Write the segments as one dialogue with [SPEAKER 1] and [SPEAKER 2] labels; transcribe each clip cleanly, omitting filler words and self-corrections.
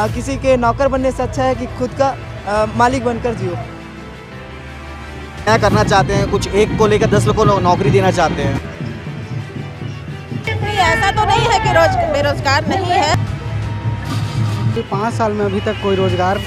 [SPEAKER 1] किसी के नौकर बनने से अच्छा है कि खुद का मालिक बनकर जियो।
[SPEAKER 2] क्या करना चाहते हैं? कुछ एक को लेकर 10 लोग को नौकरी देना चाहते हैं।
[SPEAKER 3] नहीं, ऐसा तो नहीं है कि बेरोजगार नहीं है।
[SPEAKER 4] 5 साल में अभी तक कोई रोजगार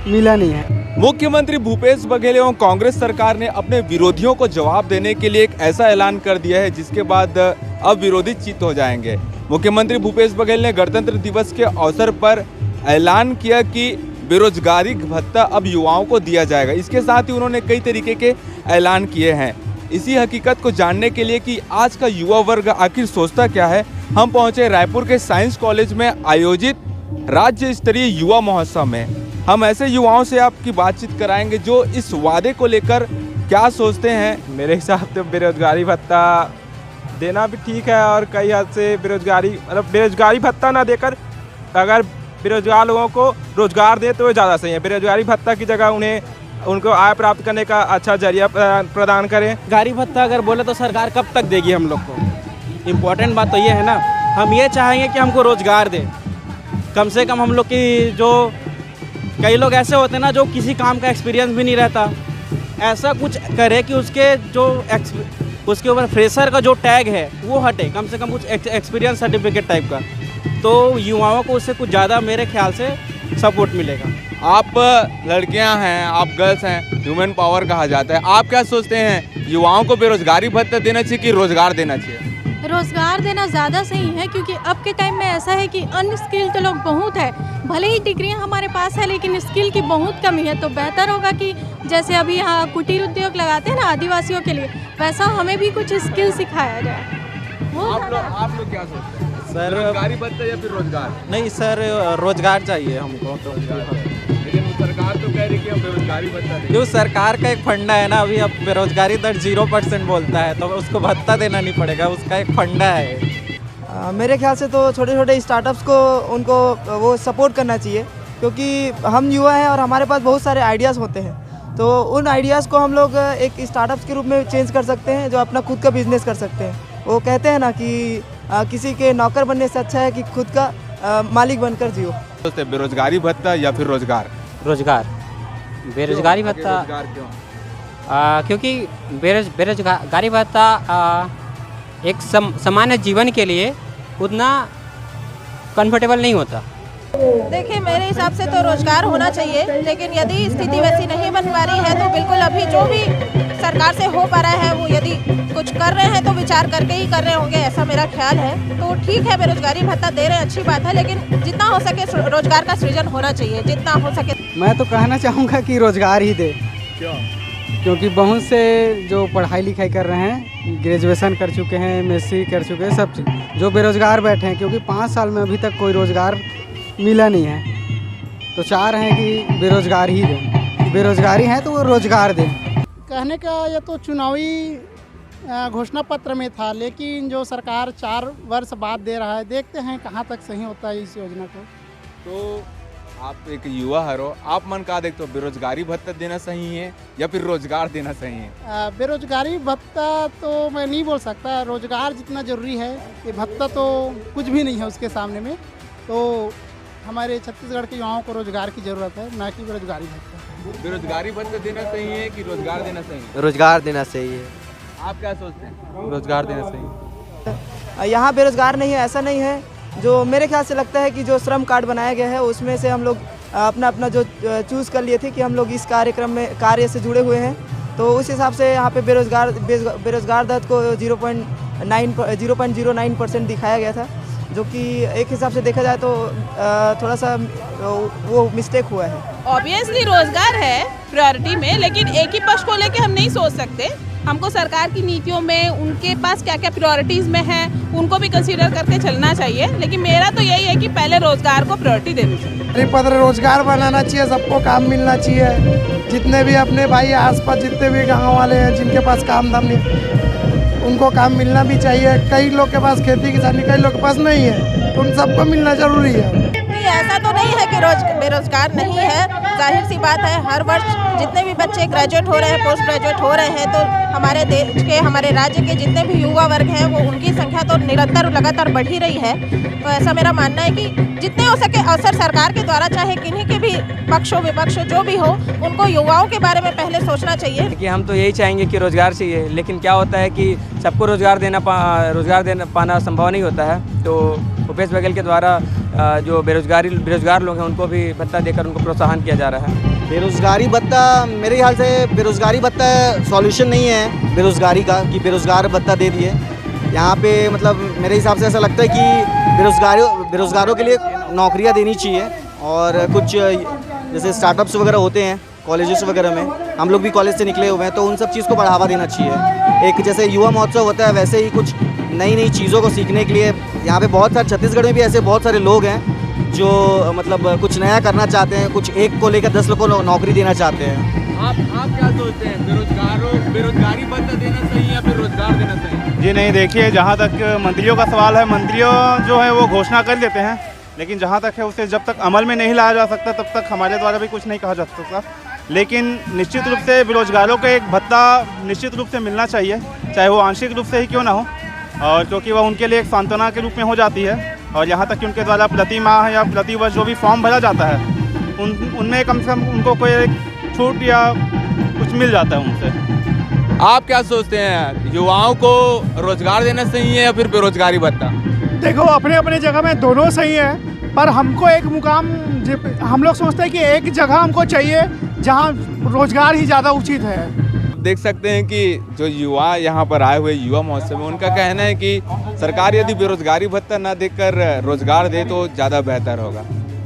[SPEAKER 4] मिला नहीं है।
[SPEAKER 5] मुख्यमंत्री भूपेश बघेल एवं कांग्रेस सरकार ने अपने विरोधियों को जवाब देने के लिए एक ऐसा ऐलान कर दिया है जिसके बाद अब विरोधी चित हो जाएंगे। मुख्यमंत्री भूपेश बघेल ने गणतंत्र दिवस के अवसर पर ऐलान किया कि बेरोजगारी भत्ता अब युवाओं को दिया जाएगा। इसके साथ ही उन्होंने कई तरीके के ऐलान किए हैं। इसी हकीकत को जानने के लिए कि आज का युवा वर्ग आखिर सोचता क्या है, हम पहुंचे रायपुर के साइंस कॉलेज में आयोजित राज्य स्तरीय युवा महोत्सव में। हम ऐसे युवाओं से आपकी बातचीत कराएंगे जो इस वादे को लेकर क्या सोचते हैं।
[SPEAKER 6] मेरे हिसाब से बेरोजगारी भत्ता देना भी ठीक है और कई हद से बेरोजगारी भत्ता ना देकर अगर बेरोजगार लोगों को रोजगार दे तो ज़्यादा सही है। बेरोजगारी भत्ता की जगह उनको आय प्राप्त करने का अच्छा जरिया प्रदान करें।
[SPEAKER 7] गाड़ी भत्ता अगर बोले तो सरकार कब तक देगी हम लोग को? इम्पोर्टेंट बात तो ये है ना, हम ये चाहेंगे कि हमको रोजगार दे। कम से कम हम लोग की जो कई लोग ऐसे होते हैं ना जो किसी काम का एक्सपीरियंस भी नहीं रहता, ऐसा कुछ करे कि उसके ऊपर फ्रेशर का जो टैग है वो हटे, कम से कम कुछ एक्सपीरियंस सर्टिफिकेट टाइप का, तो युवाओं को उससे कुछ ज़्यादा मेरे ख्याल से सपोर्ट मिलेगा।
[SPEAKER 5] आप लड़कियां हैं, आप गर्ल्स हैं, ह्यूमन पावर कहा जाता है। आप क्या सोचते हैं, युवाओं को बेरोजगारी भत्ता देना चाहिए कि रोजगार देना चाहिए?
[SPEAKER 8] रोज़गार देना ज़्यादा सही है, क्योंकि अब के टाइम में ऐसा है कि अनस्किल्ड लोग बहुत है। भले ही डिग्रियां हमारे पास है लेकिन स्किल की बहुत कमी है। तो बेहतर होगा कि जैसे अभी यहाँ कुटीर उद्योग लगाते हैं ना आदिवासियों के लिए, वैसा हमें भी कुछ स्किल सिखाया जाए।
[SPEAKER 5] आप लोग क्या सोचते हैं
[SPEAKER 7] सर?
[SPEAKER 5] बेरोजगारी भत्ता या फिर रोजगार?
[SPEAKER 7] नहीं सर, रोजगार चाहिए हमको तो।
[SPEAKER 5] लेकिन सरकार तो कह रही है कि हम बेरोजगारी भत्ता देंगे।
[SPEAKER 7] जो सरकार का एक फंडा है ना, अभी अब बेरोजगारी दर 0% बोलता है तो उसको भत्ता देना नहीं पड़ेगा, उसका एक फंडा है।
[SPEAKER 1] मेरे ख्याल से तो छोटे छोटे स्टार्टअप्स को उनको वो सपोर्ट करना चाहिए, क्योंकि हम युवा हैं और हमारे पास बहुत सारे आइडियाज़ होते हैं। तो उन आइडियाज़ को हम लोग एक स्टार्टअप्स के रूप में चेंज कर सकते हैं, जो अपना खुद का बिजनेस कर सकते हैं। वो कहते हैं ना कि किसी के नौकर बनने से अच्छा है कि खुद का मालिक बनकर जियो।
[SPEAKER 5] बेरोजगारी भत्ता या फिर रोजगार?
[SPEAKER 9] रोजगार। बेरोजगारी भत्ता
[SPEAKER 5] रोजगार क्यों?
[SPEAKER 9] क्योंकि बेरोजगारी भत्ता एक सामान्य जीवन के लिए उतना कंफर्टेबल नहीं होता।
[SPEAKER 3] देखिए, मेरे हिसाब से तो रोजगार होना चाहिए, लेकिन यदि स्थिति वैसी नहीं बन पा रही है तो बिल्कुल अभी जो भी सरकार से हो पा रहा है वो यदि कुछ कर रहे हैं तो विचार करके ही कर रहे होंगे, ऐसा मेरा ख्याल है। तो ठीक है, बेरोजगारी भत्ता दे रहे हैं, अच्छी बात है, लेकिन जितना हो सके रोजगार का सृजन होना चाहिए, जितना हो सके।
[SPEAKER 4] मैं तो कहना चाहूँगा कि रोजगार ही दे।
[SPEAKER 5] क्यों?
[SPEAKER 4] क्योंकि बहुत से जो पढ़ाई लिखाई कर रहे हैं, ग्रेजुएशन कर चुके हैं, एमएससी कर चुके हैं, सब जो बेरोजगार बैठे हैं, क्योंकि 5 साल में अभी तक कोई रोजगार मिला नहीं है, तो चाह रहे हैं कि बेरोजगार ही दें। बेरोजगारी है तो वो रोजगार दें।
[SPEAKER 10] कहने का ये तो चुनावी घोषणा पत्र में था, लेकिन जो सरकार 4 वर्ष बाद दे रहा है, देखते हैं कहाँ तक सही होता है इस योजना को।
[SPEAKER 5] तो आप एक युवा हो, आप मन का देखते हो, बेरोजगारी भत्ता देना सही है या फिर रोजगार देना सही है?
[SPEAKER 10] बेरोजगारी भत्ता तो मैं नहीं बोल सकता, रोजगार जितना जरूरी है, ये भत्ता तो कुछ भी नहीं है उसके सामने में। तो हमारे छत्तीसगढ़ के युवाओं को रोजगार की ज़रूरत है, ना कि बेरोजगारी भत्ता।
[SPEAKER 5] बेरोजगारी भत्ता देना सही है कि रोजगार देना सही है?
[SPEAKER 2] रोजगार देना सही है।
[SPEAKER 5] आप क्या सोचते हैं?
[SPEAKER 6] रोजगार देना सही।
[SPEAKER 1] यहाँ बेरोजगार नहीं है, ऐसा नहीं है। जो मेरे ख्याल से लगता है कि जो श्रम कार्ड बनाया गया है उसमें से हम लोग अपना जो चूज़ कर लिए थे कि हम लोग इस कार्य से जुड़े हुए हैं, तो उस हिसाब से यहाँ पे बेरोजगार दर को 0.09% दिखाया गया था, जो कि एक हिसाब से देखा जाए तो थोड़ा सा वो मिस्टेक हुआ है।
[SPEAKER 3] ऑब्वियसली रोजगार है प्रायोरिटी में, लेकिन एक ही पक्ष को लेके हम नहीं सोच सकते। हमको सरकार की नीतियों में उनके पास क्या क्या प्रायोरिटीज़ में है उनको भी कंसीडर करके चलना चाहिए, लेकिन मेरा तो यही है कि पहले रोजगार को प्रायोरिटी देनी चाहिए।
[SPEAKER 10] पत्र रोजगार बनाना चाहिए, सबको काम मिलना चाहिए। जितने भी अपने भाई आसपास जितने भी गाँव वाले हैं जिनके पास काम धाम नहीं, उनको काम मिलना भी चाहिए। कई लोग के पास खेती किसानी, कई लोग के पास नहीं है, तो उन सबको मिलना जरूरी है।
[SPEAKER 3] नहीं, ऐसा तो नहीं है कि बेरोजगार नहीं है। जाहिर सी बात है, हर वर्ष जितने भी बच्चे ग्रेजुएट हो रहे हैं, पोस्ट ग्रेजुएट हो रहे हैं, तो हमारे देश के, हमारे राज्य के जितने भी युवा वर्ग हैं, वो उनकी संख्या तो निरंतर लगातार बढ़ ही रही है। तो ऐसा मेरा मानना है कि जितने हो सके अवसर सरकार के द्वारा, चाहे किन्हीं के भी पक्ष हो विपक्ष हो, जो भी हो, उनको युवाओं के बारे में पहले सोचना चाहिए।
[SPEAKER 11] कि हम तो यही चाहेंगे कि रोज़गार चाहिए, लेकिन क्या होता है कि सबको रोज़गार देना पाना संभव नहीं होता है। तो भूपेश बघेल के द्वारा जो बेरोजगार लोग हैं उनको भी भत्ता देकर उनको प्रोत्साहन किया जा रहा है।
[SPEAKER 2] बेरोज़गारी भत्ता, मेरे ख्याल से बेरोज़गारी भत्ता सॉल्यूशन नहीं है बेरोज़गारी का, कि बेरोज़गार भत्ता दे दिए। यहाँ पे मतलब मेरे हिसाब से ऐसा लगता है कि बेरोज़गारों के लिए नौकरियाँ देनी चाहिए, और कुछ जैसे स्टार्टअप्स वगैरह होते हैं कॉलेजेस वगैरह में, हम लोग भी कॉलेज से निकले हुए हैं, तो उन सब चीज़ को बढ़ावा देना चाहिए। एक जैसे युवा महोत्सव होता है, वैसे ही कुछ नई नई चीज़ों को सीखने के लिए यहाँ पे बहुत सारे, छत्तीसगढ़ में भी ऐसे बहुत सारे लोग हैं जो मतलब कुछ नया करना चाहते हैं, कुछ एक को लेकर 10 लोग को नौकरी देना चाहते हैं।
[SPEAKER 5] आप क्या सोचते हैं, बेरोजगारी भत्ता देना चाहिए या फिर रोजगार देना चाहिए?
[SPEAKER 12] जी नहीं, देखिए, जहाँ तक मंत्रियों का सवाल है, मंत्रियों जो है वो घोषणा कर देते हैं, लेकिन जहाँ तक है उसे जब तक अमल में नहीं लाया जा सकता तब तक हमारे द्वारा भी कुछ नहीं कहा जा सकता। लेकिन निश्चित रूप से बेरोजगारों को एक भत्ता निश्चित रूप से मिलना चाहिए, चाहे वो आंशिक रूप से ही क्यों ना हो, और क्योंकि वह उनके लिए एक सांत्वना के रूप में हो जाती है। और यहाँ तक कि उनके द्वारा प्रति माह या प्रति वर्ष जो भी फॉर्म भरा जाता है, उनमें कम से कम उनको कोई एक छूट या कुछ मिल जाता है उनसे।
[SPEAKER 5] आप क्या सोचते हैं, युवाओं को रोजगार देना चाहिए या फिर बेरोजगारी भत्ता?
[SPEAKER 10] देखो, अपने अपने जगह में दोनों सही है, पर हमको एक मुकाम, हम लोग सोचते हैं कि एक जगह हमको चाहिए जहाँ रोजगार ही ज़्यादा उचित है।
[SPEAKER 5] देख सकते हैं कि जो युवा यहाँ पर आए हुए युवा महोत्सव में, उनका कहना है कि सरकार यदि बेरोजगारी भत्ता ना देकर रोजगार दे तो ज़्यादा बेहतर होगा।